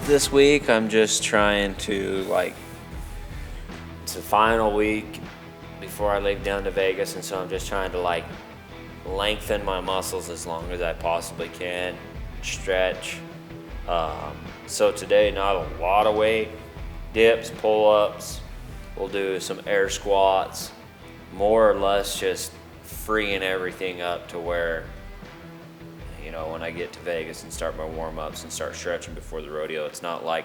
this week. I'm just trying to, like, it's the final week before I leave down to Vegas, and so I'm just trying to, like, lengthen my muscles as long as I possibly can, stretch. So today, not a lot of weight, dips, pull-ups. We'll do some air squats, more or less just freeing everything up to where, you know, when I get to Vegas and start my warm-ups and start stretching before the rodeo, it's not like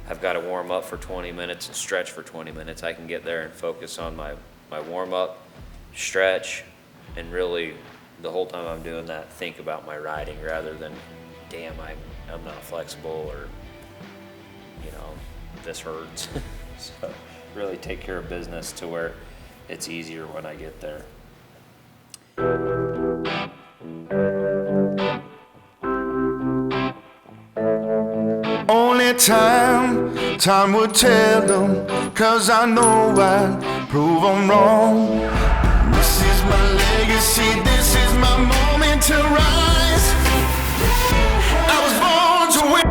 I've got to warm up for 20 minutes and stretch for 20 minutes. I can get there and focus on my warm-up, stretch, and really the whole time I'm doing that, think about my riding rather than, damn, I'm not flexible, or, you know, this hurts. So really take care of business to where it's easier when I get there. Only time would tell them, 'cause I know I'd prove them wrong. This is my legacy, this is my moment to rise. I was born to win.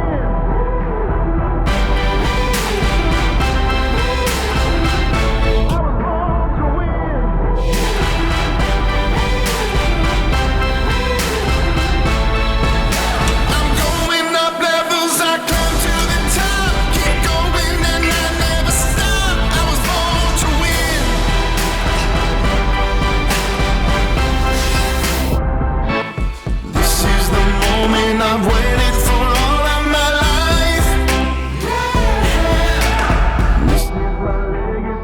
I've waited for all of my life.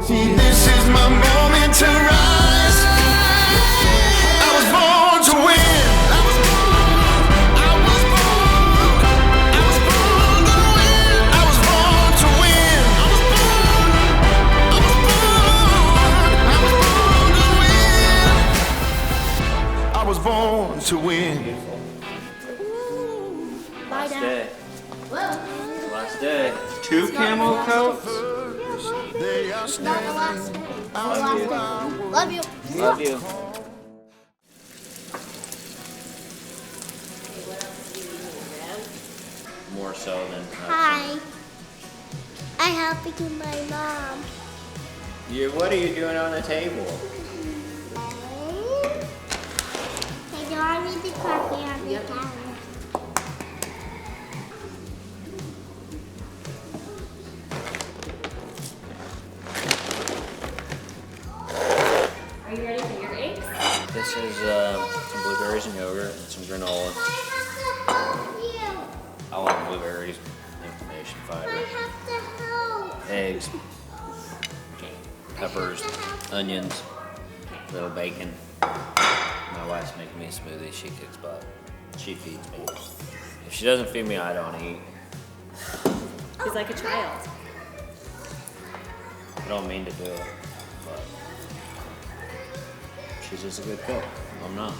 See, this is my moment to rise. I was born to win. I was born to win. I was born to win. I was born to win. Last day. Last day. 2 camo coats? Not the last day. Love you. Love you. Love you. More so than Hi. I'm helping my mom. What are you doing on the table? Hey, do I need the coffee on the counter? Are you ready for your eggs? This is some blueberries and yogurt and some granola. I have to help you. I want blueberries, inflammation, I fiber, have to help. eggs, peppers, onions, little bacon. My wife's making me a smoothie. She kicks butt. She feeds me. If she doesn't feed me, I don't eat. He's like a child. I don't mean to do it, but she's just a good cook. I'm not.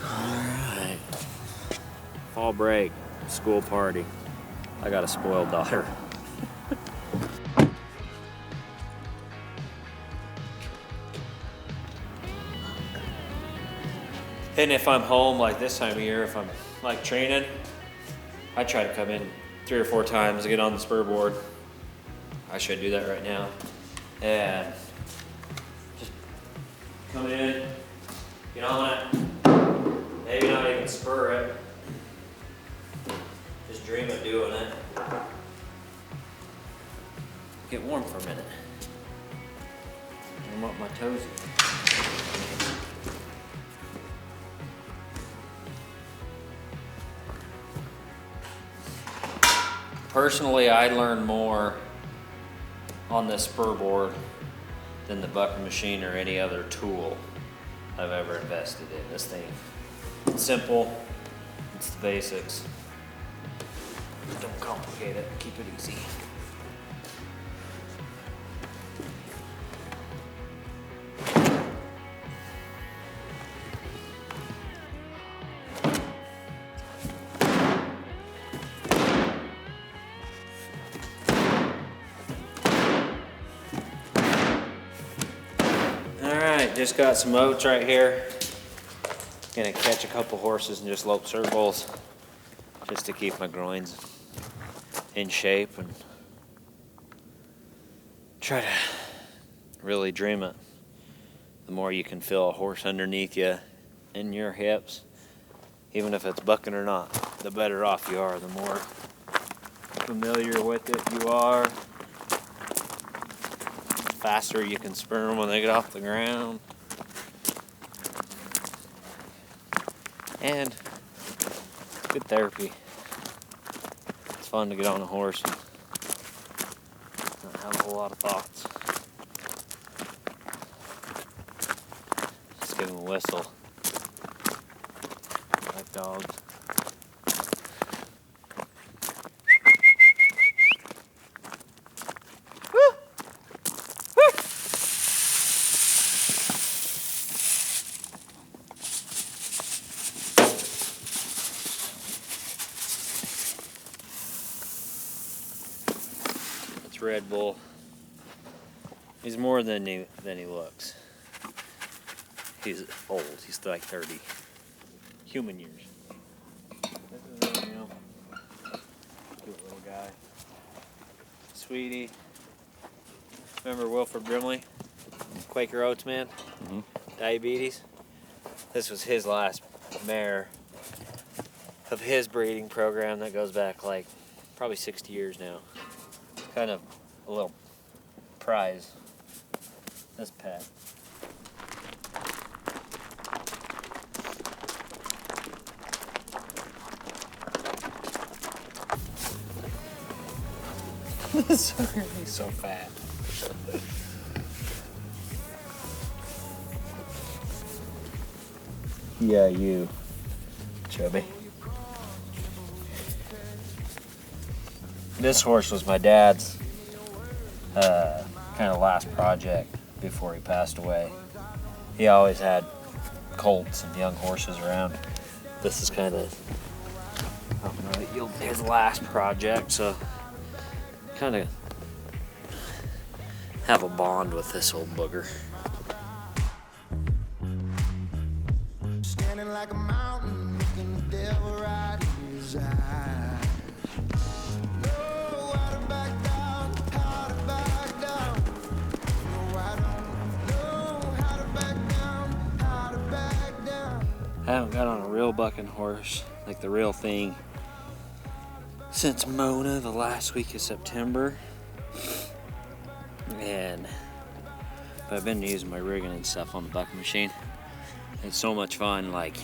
Alright. Fall break, school party. I got a spoiled daughter. And if I'm home like this time of year, if I'm like training, I try to come in 3 or 4 times to get on the spur board. I should do that right now. And just come in, get on it, maybe not even spur it. Just dream of doing it. Get warm for a minute. Warm up my toes. Personally, I learn more on this spur board than the bucking machine or any other tool I've ever invested in. This thing, it's simple, it's the basics. Don't complicate it, keep it easy. Just got some oats right here. Gonna catch a couple horses and just lope circles just to keep my groins in shape and try to really dream it. The more you can feel a horse underneath you in your hips, even if it's bucking or not, the better off you are, the more familiar with it you are, the faster you can spur them when they get off the ground. And good therapy. It's fun to get on a horse and not have a whole lot of thoughts. Just give them a whistle. Like dogs. Red Bull. He's more than he looks. He's old. He's like 30. Human years. This is Romeo. Cute little guy. Sweetie. Remember Wilford Brimley? Quaker Oats man? Mm-hmm. Diabetes? This was his last mare of his breeding program that goes back like probably 60 years now. Kind of a little prize, this pet. He's so fat. Yeah, you, chubby. This horse was my dad's kind of last project before he passed away. He always had colts and young horses around. This is kind of his last project, so kind of have a bond with this old booger. Standing like a mountain, looking the devil right in his eye. I haven't got on a real bucking horse, like the real thing, since Mona the last week of September. But I've been using my rigging and stuff on the bucking machine. It's so much fun, like,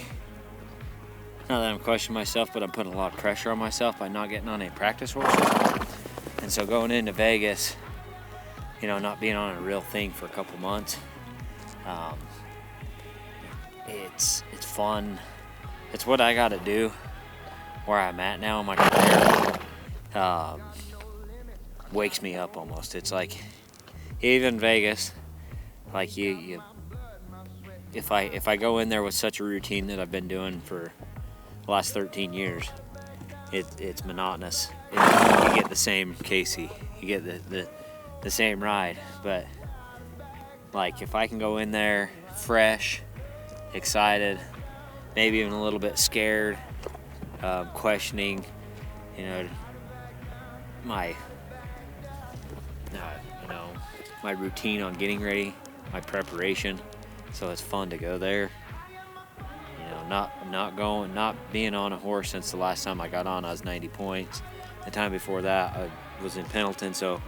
not that I'm questioning myself, but I'm putting a lot of pressure on myself by not getting on any practice horses. And so going into Vegas, you know, not being on a real thing for a couple months, it's fun. It's what I got to do where I'm at now in my career. Wakes me up almost. It's like even Vegas, like you if I go in there with such a routine that I've been doing for the last 13 years, it's monotonous. You get the same Casey, you get the same ride, but like if I can go in there fresh, excited, maybe even a little bit scared, questioning, you know, my routine on getting ready, my preparation. So it's fun to go there. You know, not being on a horse since the last time I got on. I was 90 points. The time before that, I was in Pendleton. So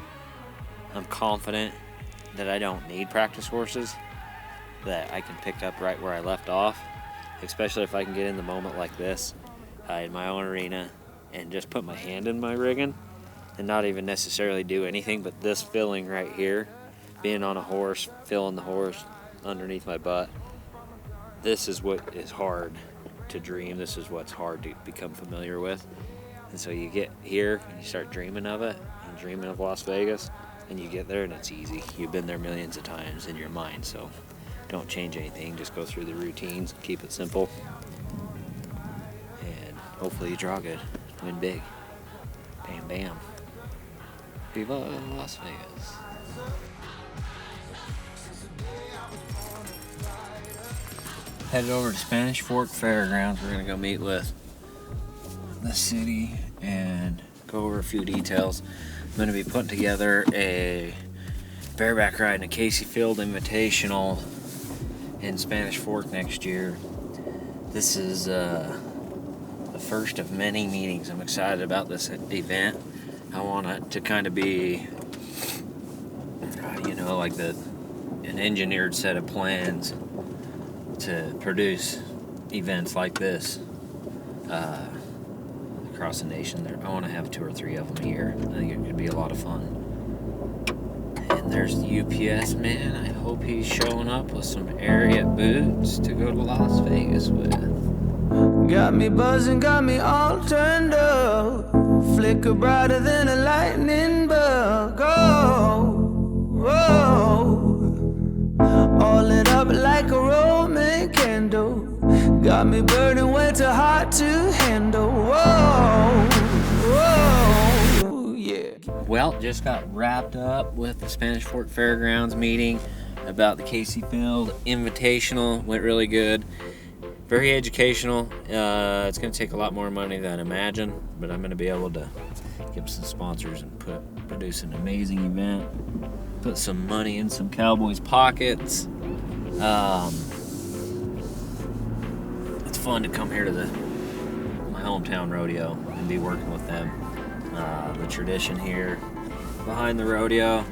I'm confident that I don't need practice horses, that I can pick up right where I left off, especially if I can get in the moment like this in my own arena and just put my hand in my rigging and not even necessarily do anything, but this feeling right here, being on a horse, feeling the horse underneath my butt, this is what is hard to dream. This is what's hard to become familiar with. And so you get here and you start dreaming of it and dreaming of Las Vegas, and you get there and it's easy. You've been there millions of times in your mind, so don't change anything. Just go through the routines, keep it simple, and hopefully you draw good, win big. Bam, bam. Viva Las Vegas. Headed over to Spanish Fork Fairgrounds. We're gonna go meet with the city and go over a few details. I'm gonna be putting together a bareback ride in a Casey Field Invitational in Spanish Fork next year. This is the first of many meetings. I'm excited about this event. I want it to kind of be, like an engineered set of plans to produce events like this across the nation. I want to have 2 or 3 of them a year. I think it could be a lot of fun. And there's the UPS man. I hope he's showing up with some Ariat boots to go to Las Vegas with. Got me buzzing, got me all turned up. Flicker brighter than a lightning bug. Oh, oh. All lit up like a Roman candle. Got me burning way too hot to handle. Whoa, whoa, yeah. Well, just got wrapped up with the Spanish Fork Fairgrounds meeting about the Casey Field Invitational. Went really good. Very educational. It's going to take a lot more money than I imagined, but I'm going to be able to get some sponsors and produce an amazing event. Put some money in some Cowboys' pockets. It's fun to come here to my hometown rodeo and be working with them. The tradition here behind the rodeo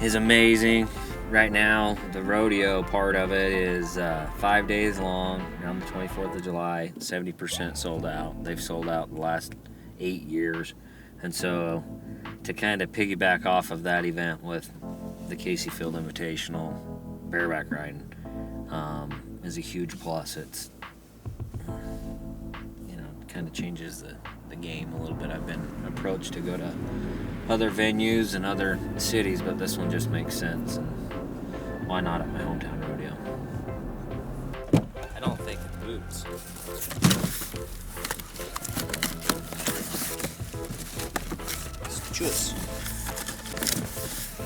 is amazing. Right now, the rodeo part of it is 5 days long, around the 24th of July, 70% sold out. They've sold out the last 8 years. And so to kind of piggyback off of that event with the Casey Field Invitational bareback riding is a huge plus. It's, kind of changes the game a little bit. I've been approached to go to other venues and other cities, but this one just makes sense. And why not at my hometown rodeo? I don't think it's boots. It's juice.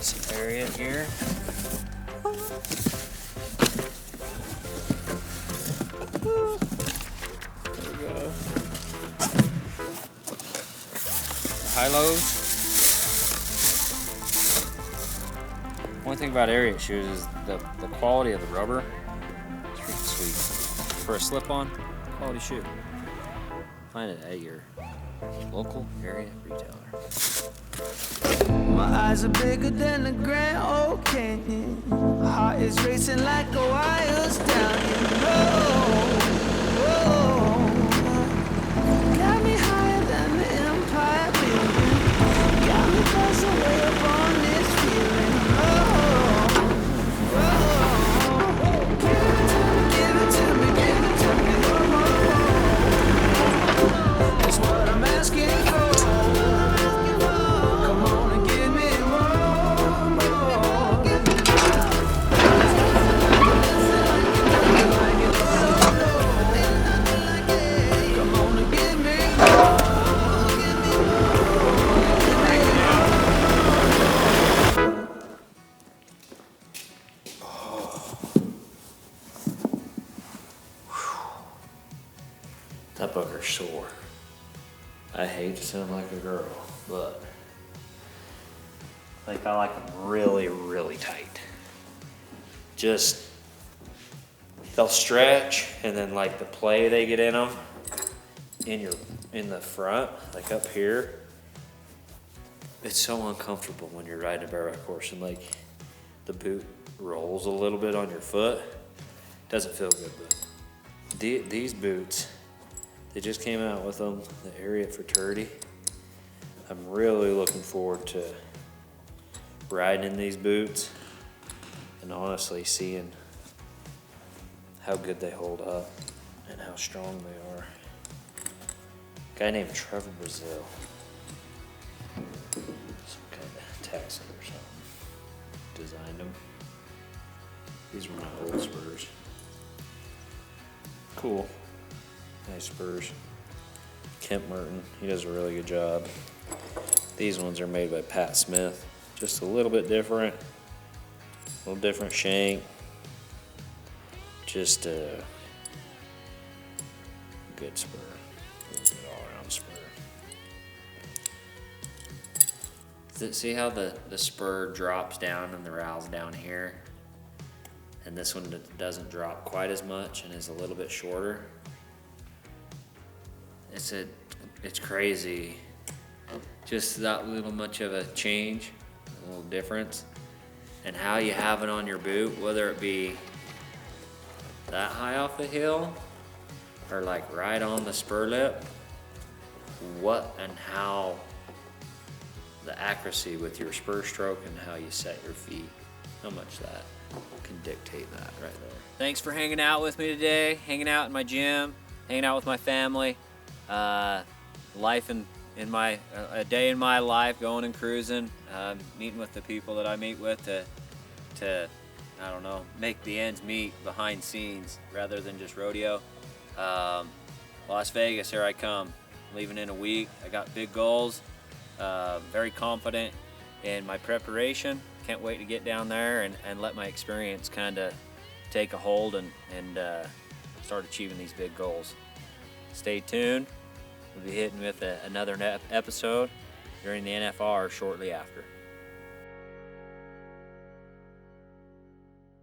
Some area here. There we go. High-lows. One thing about Ariat shoes is the quality of the rubber. It's really sweet. For a slip-on, quality shoe. Find it at your local Ariat retailer. My eyes are bigger than the Grand Old Canyon. Heart is racing like a wild stallion. Oh, got me higher than the Empire Building. Got me buzzing way up on this feeling. Give it to me, give it to me. That's what I'm asking for. Come on and give me more. Come on and give me That bugger's sore. I hate to sound like a girl, but I like them really, really tight. Just, they'll stretch, and then like the play they get in them, in the front, like up here, it's so uncomfortable when you're riding a bareback horse and like the boot rolls a little bit on your foot. Doesn't feel good, but these boots, they just came out with them, the Ariat Fraternity. I'm really looking forward to riding in these boots and honestly seeing how good they hold up and how strong they are. A guy named Trevor Brazil, some kind of Texan or something, designed them. These were my old Spurs. Cool. Nice Spurs. Kent Merton, he does a really good job. These ones are made by Pat Smith. Just a little bit different. A little different shank. Just a good spur. A good all-around spur. See how the spur drops down and the rowel's down here? And this one doesn't drop quite as much and is a little bit shorter. It's crazy. Just that little much of a change, a little difference. And how you have it on your boot, whether it be that high off the hill or like right on the spur lip, what and how the accuracy with your spur stroke and how you set your feet, how much that can dictate that right there. Thanks for hanging out with me today, hanging out in my gym, hanging out with my family. Life in my a day in my life, going and cruising, meeting with the people that I meet with to I don't know, make the ends meet behind scenes rather than just rodeo. Las Vegas, here I come. Leaving in a week. I got big goals. Very confident in my preparation. Can't wait to get down there and let my experience kind of take a hold and start achieving these big goals. Stay tuned. We'll be hitting with another episode during the NFR shortly after.